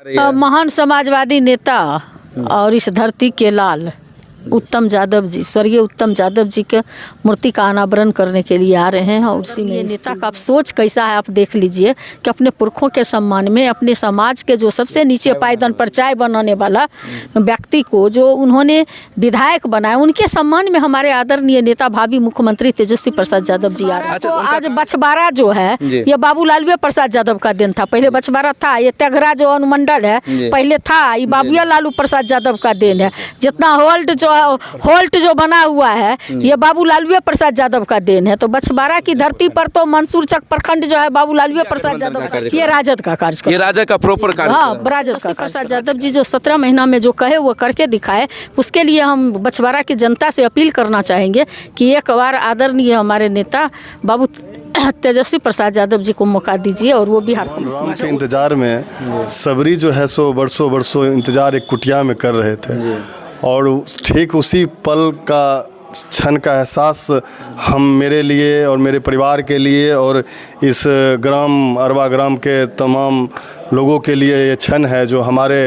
महान समाजवादी नेता और इस धरती के लाल उत्तम यादव जी, स्वर्गीय उत्तम यादव जी के मूर्ति का अनावरण करने के लिए आ रहे हैं। और उसी में नेता का आप सोच कैसा है, आप देख लीजिए कि अपने पुरखों के सम्मान में अपने समाज के जो सबसे नीचे पायदान पर चाय बनाने वाला व्यक्ति को जो उन्होंने विधायक बनाया, उनके सम्मान में हमारे आदरणीय नेता भावी मुख्यमंत्री तेजस्वी प्रसाद यादव जी आ रहे हैं। तो आज बछवाड़ा जो है ये बाबूलाल प्रसाद यादव का दिन था। पहले बछवाड़ा था, ये तेघरा जो अनुमंडल है पहले था, ये बाबूया लालू प्रसाद यादव का दिन है। जितना होल्ट जो बना हुआ है ये बाबूलाल प्रसाद यादव का देन है। तो बछवाड़ा की धरती पर तो मंसूर चक प्रखंड जो है बाबूलाल प्रसाद यादव का, ये राजद का कार्यक्रम, ये राजद का प्रॉपर कार्य। हाँ, राजद का प्रसाद यादव जी जो 17 महीना में जो कहे वो करके दिखाए, उसके लिए हम बछवाड़ा की जनता से अपील करना चाहेंगे कि एक बार आदरणीय हमारे नेता बाबू तेजस्वी प्रसाद यादव जी को मौका दीजिए। और वो बिहार के इंतजार में सबरी जो है सो बरसों इंतजार एक कुटिया में कर रहे थे। और ठीक उसी पल का क्षण का एहसास हम मेरे लिए और मेरे परिवार के लिए और इस ग्राम अरवा ग्राम के तमाम लोगों के लिए ये क्षण है जो हमारे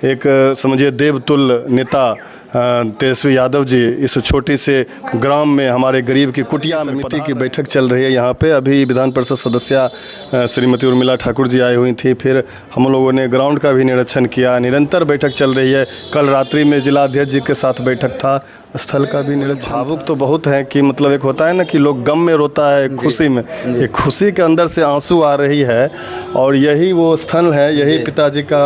एक समझिए देवतुल्य नेता तेजस्वी यादव जी इस छोटी से ग्राम में हमारे गरीब की कुटिया में समिति की बैठक चल रही है। यहाँ पे अभी विधान परिषद सदस्य श्रीमती उर्मिला ठाकुर जी आई हुई थी। फिर हम लोगों ने ग्राउंड का भी निरीक्षण किया। निरंतर बैठक चल रही है। कल रात्रि में जिलाध्यक्ष जी के साथ बैठक था, स्थल का भी निरीक्षण। भावुक तो बहुत है कि मतलब एक होता है ना कि लोग गम में रोता है, खुशी में, ये खुशी के अंदर से आंसू आ रही है। और यही वो स्थल है, यही पिताजी का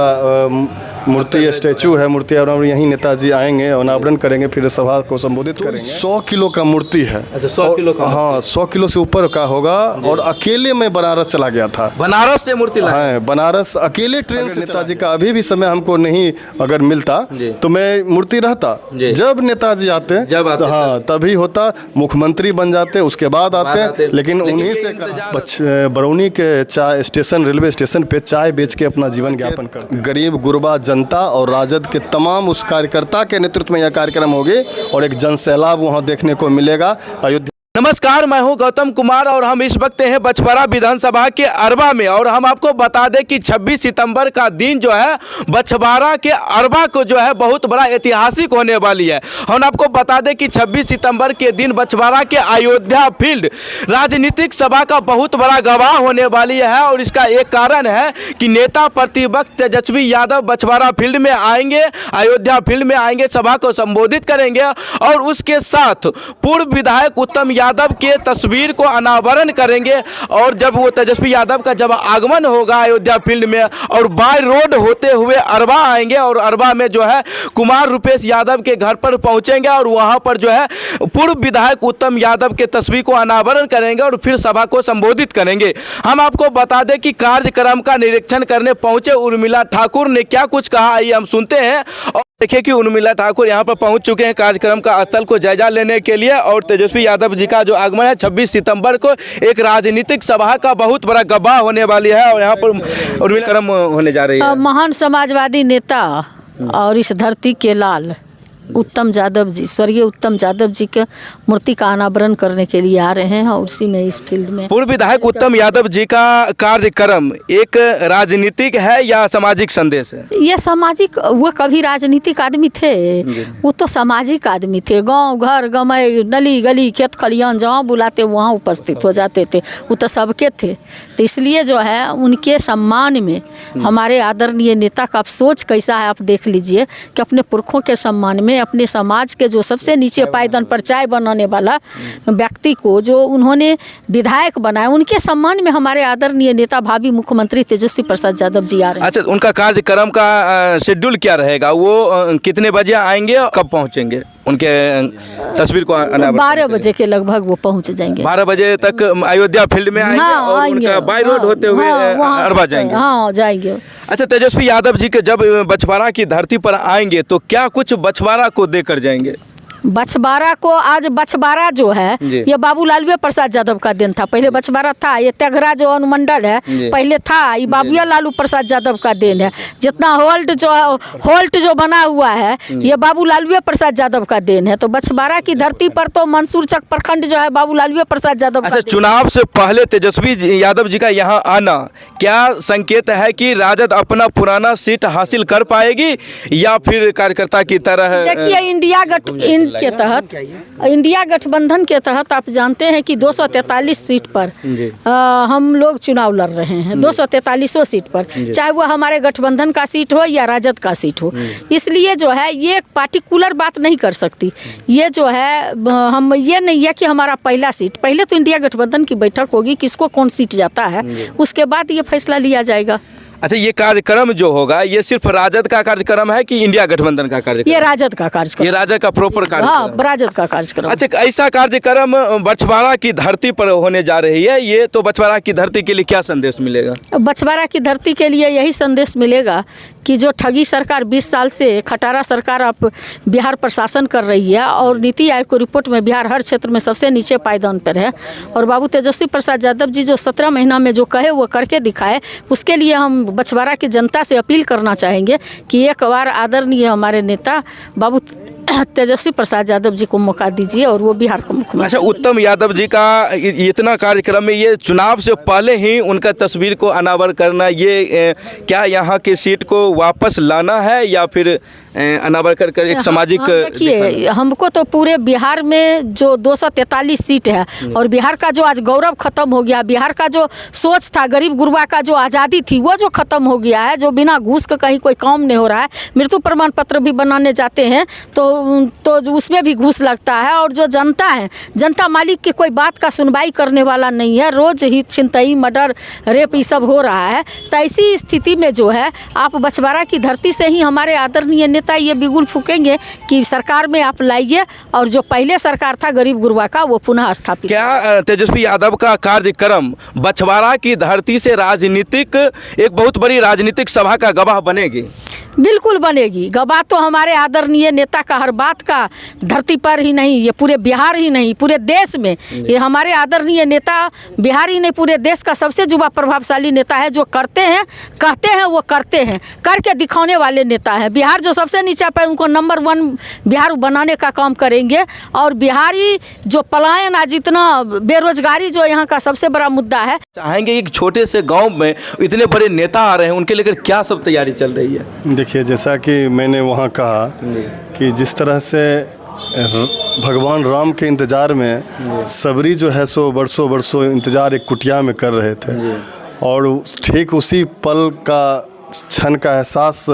मूर्ति स्टैचू है, मूर्ति और यहीं नेताजी आएंगे, अनावरण करेंगे, फिर सभा को संबोधित करेंगे। 100 किलो का मूर्ति है। अच्छा, 100 किलो का? हाँ, 100 किलो से ऊपर का होगा। और अकेले मैं बनारस चला गया था। बनारस से मूर्ति लाए? हाँ, बनारस अकेले ट्रेन से। नेताजी का अभी भी समय हमको नहीं अगर मिलता तो मैं मूर्ति रहता। जब नेताजी आते हाँ तभी होता, मुख्यमंत्री बन जाते, उसके बाद आते। लेकिन उन्हीं से बरौनी के चाय स्टेशन, रेलवे स्टेशन पे चाय बेच के अपना जीवन यापन करते। गरीब गुरबा जनता और राजद के तमाम उस कार्यकर्ता के नेतृत्व में यह कार्यक्रम होगी और एक जनसैलाब वहां देखने को मिलेगा। अयोध्या। नमस्कार, मैं हूं गौतम कुमार और हम इस वक्त हैं बछवाड़ा विधानसभा के अरबा में। और हम आपको बता दें कि 26 सितंबर का दिन जो है बछवाड़ा के अरबा को जो है बहुत बड़ा ऐतिहासिक होने वाली है। हम आपको बता दें कि 26 सितंबर के दिन बछवाड़ा के अयोध्या फील्ड राजनीतिक सभा का बहुत बड़ा गवाह होने वाली है। और इसका एक कारण है कि नेता प्रतिपक्ष तेजस्वी यादव बछवाड़ा फील्ड में आएंगे, अयोध्या फील्ड में आएंगे, सभा को संबोधित करेंगे। और उसके साथ पूर्व विधायक उत्तम यादव के तस्वीर को अनावरण करेंगे। और जब वो तेजस्वी यादव का जब आगमन होगा अयोध्या फील्ड में और बाय रोड होते हुए अरबा आएंगे और अरबा में जो है कुमार रूपेश यादव के घर पर पहुंचेंगे और वहां पर जो है पूर्व विधायक उत्तम यादव के तस्वीर को अनावरण करेंगे और फिर सभा को संबोधित करेंगे। हम आपको बता दें कि कार्यक्रम का निरीक्षण करने पहुंचे उर्मिला ठाकुर ने क्या कुछ कहा, आइए हम सुनते हैं। और देखिए कि उर्मिला ठाकुर यहाँ पर पहुंच चुके हैं कार्यक्रम का स्थल को जायजा लेने के लिए। और तेजस्वी यादव जी का जो आगमन है 26 सितंबर को एक राजनीतिक सभा का बहुत बड़ा गवाह होने वाली है। और यहाँ पर उर्मिला कार्यक्रम होने जा रही है। महान समाजवादी नेता और इस धरती के लाल उत्तम यादव जी, स्वर्गीय उत्तम यादव जी के मूर्ति का अनावरण करने के लिए आ रहे हैं। और उसी में इस फील्ड में पूर्व विधायक उत्तम यादव जी का कार्यक्रम एक राजनीतिक है या सामाजिक संदेश है? ये सामाजिक, वो कभी राजनीतिक आदमी थे, वो तो सामाजिक आदमी थे। गांव घर गमय नली गली खेत खलियान जहाँ बुलाते वहाँ उपस्थित हो जाते थे, वो तो सबके थे। तो इसलिए जो है उनके सम्मान में हमारे आदरणीय नेता का सोच कैसा है, आप देख लीजिए कि अपने पुरखों के सम्मान में अपने समाज के जो सबसे नीचे पायदान पर चाय बनाने वाला व्यक्ति को जो उन्होंने विधायक बनाया, उनके सम्मान में हमारे आदरणीय नेता भावी मुख्यमंत्री तेजस्वी प्रसाद यादव जी आ रहे हैं। अच्छा, उनका कार्यक्रम का शेड्यूल क्या रहेगा? वो कितने बजे आएंगे और कब पहुंचेंगे? उनके तस्वीर को 12 बजे के लगभग वो पहुंच जाएंगे। 12 बजे तक अयोध्या फील्ड में आएंगे। हाँ, और उनका बाय रोड होते हुए अरबा जाएंगे। हाँ, जाएंगे। अच्छा, तेजस्वी यादव जी के जब बछवाड़ा की धरती पर आएंगे तो क्या कुछ बछवाड़ा को देकर जाएंगे? बछवाड़ा को आज बछवाड़ा जो है जी। ये बाबूलाल प्रसाद यादव का दिन था। पहले बछवाड़ा था, ये तेघरा जो अनुमंडल है जी। पहले था, ये बाबूया लालू प्रसाद यादव का दिन है। जितना होल्ट जो बना हुआ है ये बाबूलाल प्रसाद यादव का दिन है। तो बछवाड़ा की धरती पर तो मंसूर चक प्रखंड जो है बाबूलाल प्रसाद यादव का अच्छा, दिन। चुनाव से पहले तेजस्वी यादव जी का यहाँ आना क्या संकेत है कि राजद अपना पुराना सीट हासिल कर पाएगी या फिर कार्यकर्ता की तरह? देखिए इंडिया गठबंधन के तहत आप जानते हैं कि 243 सीट पर हम लोग चुनाव लड़ रहे हैं, 243 सीट पर, चाहे वो हमारे गठबंधन का सीट हो या राजद का सीट हो। इसलिए जो है ये एक पार्टिकुलर बात नहीं कर सकती। ये जो है हम ये नहीं है कि हमारा पहला सीट, पहले तो इंडिया गठबंधन की बैठक होगी, किसको कौन सीट जाता है, उसके बाद ये फैसला लिया जाएगा। अच्छा, ये कार्यक्रम जो होगा ये सिर्फ राजद का कार्यक्रम है कि इंडिया गठबंधन का कार्यक्रम? ये राजद का कार्यक्रम, ये राजद का प्रॉपर हाँ, कार्यक्रम? राजद का कार्यक्रम। अच्छा, ऐसा कार्यक्रम बछवाड़ा की धरती पर होने जा रही है, ये तो बछवाड़ा की धरती के लिए क्या संदेश मिलेगा? बछवाड़ा की धरती के लिए यही संदेश मिलेगा कि जो ठगी सरकार 20 साल से खटारा सरकार अब बिहार प्रशासन कर रही है और नीति आयोग की रिपोर्ट में बिहार हर क्षेत्र में सबसे नीचे पायदान पर है, और बाबू तेजस्वी प्रसाद यादव जी जो 17 महीना में जो कहे वो करके दिखाए, उसके लिए हम बछवाड़ा की जनता से अपील करना चाहेंगे कि एक बार आदरणीय हमारे नेता बाबू तेजस्वी प्रसाद यादव जी को मौका दीजिए और वो बिहार का मुख्यमंत्री। अच्छा, उत्तम यादव जी का इतना कार्यक्रम में ये चुनाव से पहले ही उनका तस्वीर को अनावर करना, ये क्या यहाँ की सीट को वापस लाना है या फिर अनावर कर एक सामाजिक? देखिए, हमको तो पूरे बिहार में जो 243 सीट है और बिहार का जो आज गौरव खत्म हो गया, बिहार का जो सोच था, गरीब गुरबा का जो आज़ादी थी वो जो खत्म हो गया है, जो बिना घूस का कहीं कोई काम नहीं हो रहा है। मृत्यु प्रमाण पत्र भी बनाने जाते हैं तो उसमें भी घूस लगता है, और जो जनता है, जनता मालिक की कोई बात का सुनवाई करने वाला नहीं है। रोज ही छिनतई, मर्डर, रेप ये सब हो रहा है। तो ऐसी स्थिति में जो है आप बछवाड़ा की धरती से ही हमारे आदरणीय नेता ये बिगुल फूकेंगे कि सरकार में आप लाइए और जो पहले सरकार था गरीब गुरबा का वो पुनः स्थापित। क्या तेजस्वी यादव का कार्यक्रम बछवाड़ा की धरती से राजनीतिक एक बहुत बड़ी राजनीतिक सभा का गवाह बनेगी? बिल्कुल बनेगी। गवाह तो हमारे आदरणीय नेता का हर बात का धरती पर ही नहीं, ये पूरे बिहार ही नहीं पूरे देश में, ये हमारे आदरणीय नेता बिहार ही नहीं पूरे देश का सबसे युवा प्रभावशाली नेता है। जो करते हैं, कहते हैं, वो करते हैं, करके दिखाने वाले नेता है। बिहार जो सबसे नीचा पे उनको नंबर 1 बिहार बनाने का काम करेंगे। और बिहारी जो पलायन, आज इतना बेरोजगारी जो यहाँ का सबसे बड़ा मुद्दा है, चाहेंगे एक छोटे से गाँव में इतने बड़े नेता आ रहे हैं, उनके लेकर क्या सब तैयारी चल रही है? देखिए, जैसा कि मैंने वहाँ कहा कि जिस तरह से भगवान राम के इंतज़ार में सबरी जो है सो बरसों इंतज़ार एक कुटिया में कर रहे थे, और ठीक उसी पल का क्षण का एहसास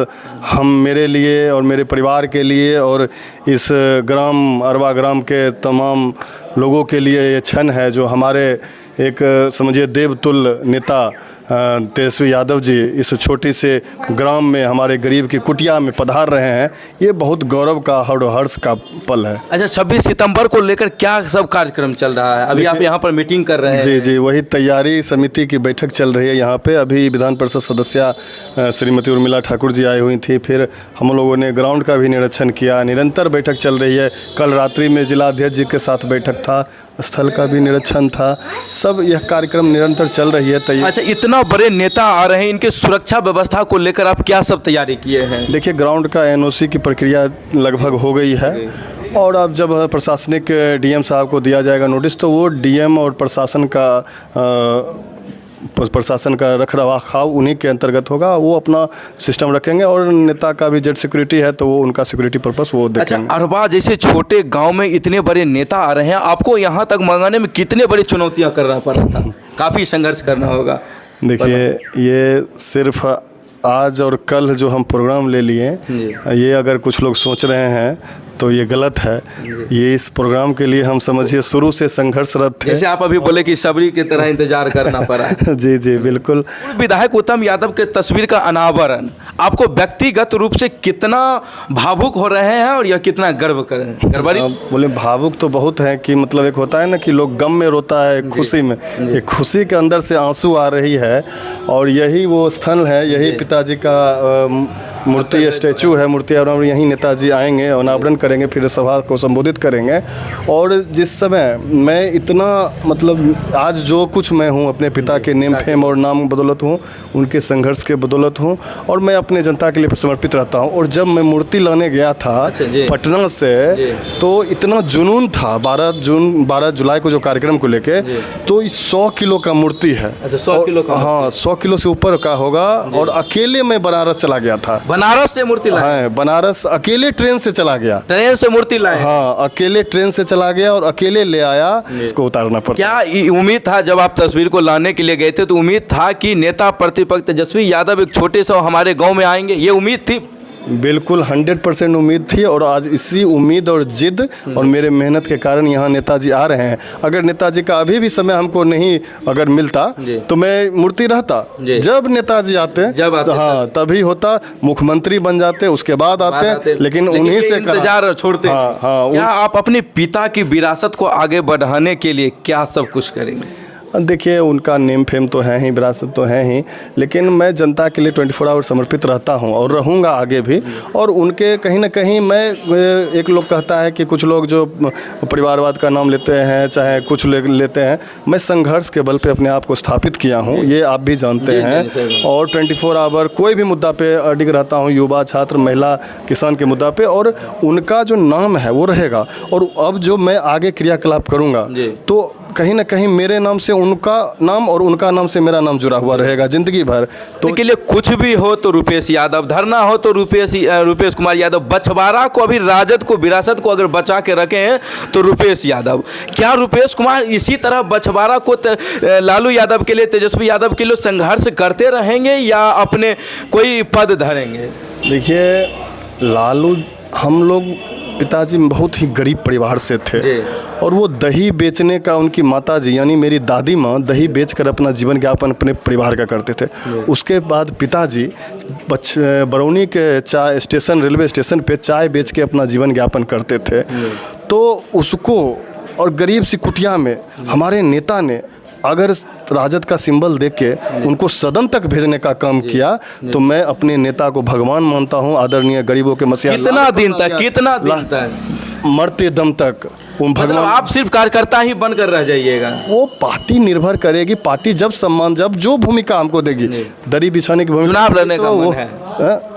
हम मेरे लिए और मेरे परिवार के लिए और इस ग्राम अरवा ग्राम के तमाम लोगों के लिए ये क्षण है जो हमारे एक समझिए देवतुल्य नेता तेजस्वी यादव जी इस छोटी से ग्राम में हमारे गरीब की कुटिया में पधार रहे हैं। ये बहुत गौरव का और हर्ष का पल है। अच्छा, 26 सितंबर को लेकर क्या सब कार्यक्रम चल रहा है? अभी आप यहाँ पर मीटिंग कर रहे हैं? जी जी, वही तैयारी समिति की बैठक चल रही है यहाँ पे। अभी विधान परिषद सदस्य श्रीमती उर्मिला ठाकुर जी आई हुई थी, फिर हम लोगों ने ग्राउंड का भी निरीक्षण किया। निरंतर बैठक चल रही है। कल रात्रि में जिलाध्यक्ष जी के साथ बैठक था, स्थल का भी निरीक्षण था। सब यह कार्यक्रम निरंतर चल रही है। अच्छा, इतना बड़े नेता आ रहे हैं, इनके सुरक्षा व्यवस्था को लेकर आप क्या सब तैयारी किए हैं? देखिए, ग्राउंड का एनओसी की प्रक्रिया लगभग हो गई है, और अब जब प्रशासनिक डीएम साहब को दिया जाएगा नोटिस, तो वो डीएम और प्रशासन का रख रखाव उन्हीं के अंतर्गत होगा। वो अपना सिस्टम रखेंगे, और नेता का भी जेट सिक्योरिटी है तो वो उनका सिक्योरिटी पर्पस वो देखेंगे। अच्छा, अरवा जैसे छोटे गांव में इतने बड़े नेता आ रहे हैं, आपको यहाँ तक मंगाने में कितने बड़ी चुनौतियाँ करना पड़ा था? काफ़ी संघर्ष करना होगा। देखिए, ये सिर्फ आज और कल जो हम प्रोग्राम ले लिए, ये अगर कुछ लोग सोच रहे हैं तो ये गलत है। ये इस प्रोग्राम के लिए हम समझिए शुरू से संघर्षरत थे। जैसे आप अभी बोले कि सबरी की तरह इंतजार करना पड़ा। जी जी, बिल्कुल। विधायक उत्तम यादव के तस्वीर का अनावरण आपको व्यक्तिगत रूप से कितना भावुक हो रहे हैं और यह कितना गर्व करें? बोले भावुक तो बहुत है कि मतलब एक होता है ना कि लोग गम में रोता है, खुशी में, एक खुशी के अंदर से आंसू आ रही है, और यही वो स्थल है, यही पिताजी का मूर्ति स्टैचू है, मूर्ति और यहीं नेताजी आएंगे, अनावरण करेंगे, फिर सभा को संबोधित करेंगे। और जिस समय मैं इतना मतलब आज जो कुछ मैं हूँ अपने पिता के नेम फेम और नाम बदौलत हूँ, उनके संघर्ष के बदौलत हूँ, और मैं अपने जनता के लिए समर्पित रहता हूँ। और जब मैं मूर्ति लाने गया था पटना से, तो इतना जुनून था 12 जुलाई को जो कार्यक्रम को लेके, तो 100 किलो का मूर्ति है। 100 किलो का? हाँ, 100 किलो से ऊपर का होगा। और अकेले मैं बनारस चला गया था। बनारस से मूर्ति लाए? हाँ, बनारस अकेले ट्रेन से चला गया। ट्रेन से मूर्ति लाए? हाँ, अकेले ट्रेन से चला गया और अकेले ले आया, इसको उतारना पड़ा। क्या उम्मीद था जब आप तस्वीर को लाने के लिए गए थे, तो उम्मीद था कि नेता प्रतिपक्ष तेजस्वी यादव एक छोटे से हमारे गांव में आएंगे, ये उम्मीद थी? बिल्कुल 100% उम्मीद थी। और आज इसी उम्मीद और जिद और मेरे मेहनत के कारण यहाँ नेताजी आ रहे हैं। अगर नेताजी का अभी भी समय हमको नहीं अगर मिलता तो मैं मूर्ति रहता। जब नेताजी आते, हाँ, तभी होता, मुख्यमंत्री बन जाते, उसके बाद आते, लेकिन उन्हीं से इंतजार छोड़ते। हाँ, क्या आप अपने पिता की विरासत को आगे बढ़ाने के लिए क्या सब कुछ करेंगे? देखिए, उनका नेम फेम तो है ही, विरासत तो है ही, लेकिन मैं जनता के लिए 24 आवर समर्पित रहता हूं और रहूंगा आगे भी। और उनके कहीं ना कहीं मैं, एक लोग कहता है कि कुछ लोग जो परिवारवाद का नाम लेते हैं, चाहे कुछ लेते हैं, मैं संघर्ष के बल पे अपने आप को स्थापित किया हूं, ये आप भी जानते हैं। और 24 आवर कोई भी मुद्दा पे अडिग रहता हूँ, युवा, छात्र, महिला, किसान के मुद्दा पे, और उनका जो नाम है वो रहेगा। और अब जो मैं आगे क्रियाकलाप करूँगा तो कहीं ना कहीं मेरे नाम से उनका नाम और उनका नाम से मेरा नाम जुड़ा हुआ रहेगा जिंदगी भर। तो के लिए कुछ भी हो तो रुपेश यादव, धरना हो तो रुपेश कुमार यादव, बछवाड़ा को, अभी राजद को, विरासत को अगर बचा के रखे हैं तो रुपेश यादव। क्या रुपेश कुमार इसी तरह बछवाड़ा को लालू यादव के लिए, तेजस्वी यादव के लिए संघर्ष करते रहेंगे या अपने कोई पद धरेंगे? देखिए, लालू, हम लोग पिताजी बहुत ही गरीब परिवार से थे और वो दही बेचने का, उनकी माताजी यानी मेरी दादी माँ दही बेचकर अपना जीवन यापन अपने परिवार का करते थे। उसके बाद पिताजी बरौनी के चाय स्टेशन, रेलवे स्टेशन पे चाय बेच के अपना जीवन यापन करते थे। तो उसको, और गरीब सी कुटिया में हमारे नेता ने अगर राजद का सिंबल देख के उनको सदन तक भेजने का काम किया, तो मैं अपने नेता को भगवान मानता हूं, आदरणीय गरीबों के मसीहा। कितना दिन तक मरते दम तक मतलब आप सिर्फ कार्यकर्ता ही बनकर रह जाइएगा? वो पार्टी निर्भर करेगी, पार्टी जब सम्मान, जब जो भूमिका हमको देगी, दरी बिछाने की भूमिका। चुनाव लड़ने का मन है?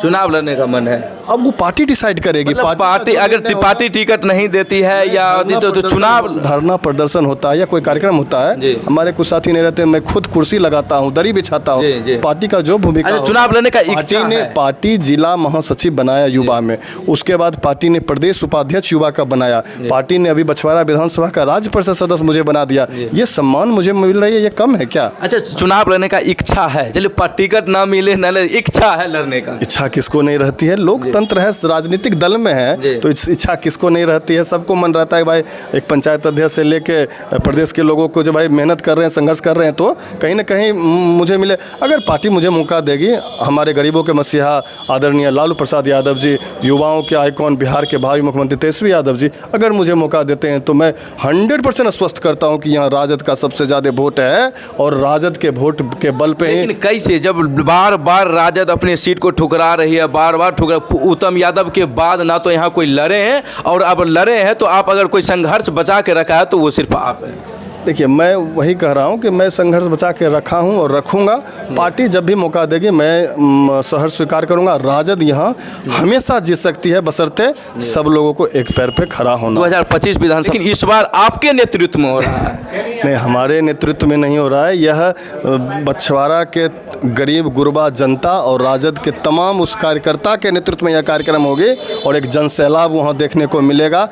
चुनाव लड़ने का मन है, अब वो पार्टी डिसाइड करेगी। मतलब पार्टी अगर पार्टी टिकट नहीं देती है या तो चुनाव, धरना प्रदर्शन होता है या कोई कार्यक्रम होता है, हमारे कुछ साथी नहीं रहते, मैं खुद कुर्सी लगाता हूँ, दरी बिछाता हूँ, पार्टी का जो भूमिका। चुनाव लड़ने का इच्छा है? पार्टी जिला महासचिव बनाया युवा में, उसके बाद पार्टी ने प्रदेश उपाध्यक्ष युवा का बनाया, पार्टी ने अभी बछवाड़ा विधानसभा का राज्य परिषद सदस्य मुझे बना दिया। ये सम्मान मुझे मिल रही है, ये कम है क्या? अच्छा, चुनाव लड़ने का इच्छा है, चलिए टिकट ना मिले न लड़े, इच्छा है लड़ने का। इच्छा किसको नहीं रहती है? लोकतंत्र है, राजनीतिक दल में है, तो इच्छा किसको नहीं रहती है? सबको मन रहता है भाई, एक पंचायत अध्यक्ष से लेके प्रदेश के लोगों को जो भाई मेहनत कर रहे हैं, संघर्ष कर रहे हैं, तो कहीं ना कहीं मुझे मिले। अगर पार्टी मुझे मौका देगी, हमारे गरीबों के मसीहा आदरणीय लालू प्रसाद यादव जी, युवाओं के आइकॉन, बिहार के भावी मुख्यमंत्री तेजस्वी यादव जी अगर मुझे मौका देते हैं, तो मैं 100% आश्वस्त करता हूं कि यहाँ राजद का सबसे ज़्यादा वोट है और राजद के वोट के बल पे। लेकिन कैसे, जब बार बार राजद अपनी सीट को ठुकरा रही है, बार बार ठुकरा, उत्तम यादव के बाद ना तो यहाँ कोई लड़े हैं, और अब लड़े हैं तो आप अगर कोई संघर्ष बचा के रखा है तो वो सिर्फ आप हैं। देखिए, मैं वही कह रहा हूं कि मैं संघर्ष बचा के रखा हूं और रखूंगा। पार्टी जब भी मौका देगी मैं सहर्ष स्वीकार करूंगा। राजद यहां हमेशा जीत सकती है, बशर्ते सब लोगों को एक पैर पे खड़ा होना। 2025 विधानसभा, लेकिन इस बार आपके नेतृत्व में हो रहा है? नहीं, हमारे नेतृत्व में नहीं हो रहा है। यह बछवाड़ा के गरीब गुरबा जनता और राजद के तमाम उस कार्यकर्ता के नेतृत्व में यह कार्यक्रम होगी और एक जन सैलाब वहाँ देखने को मिलेगा।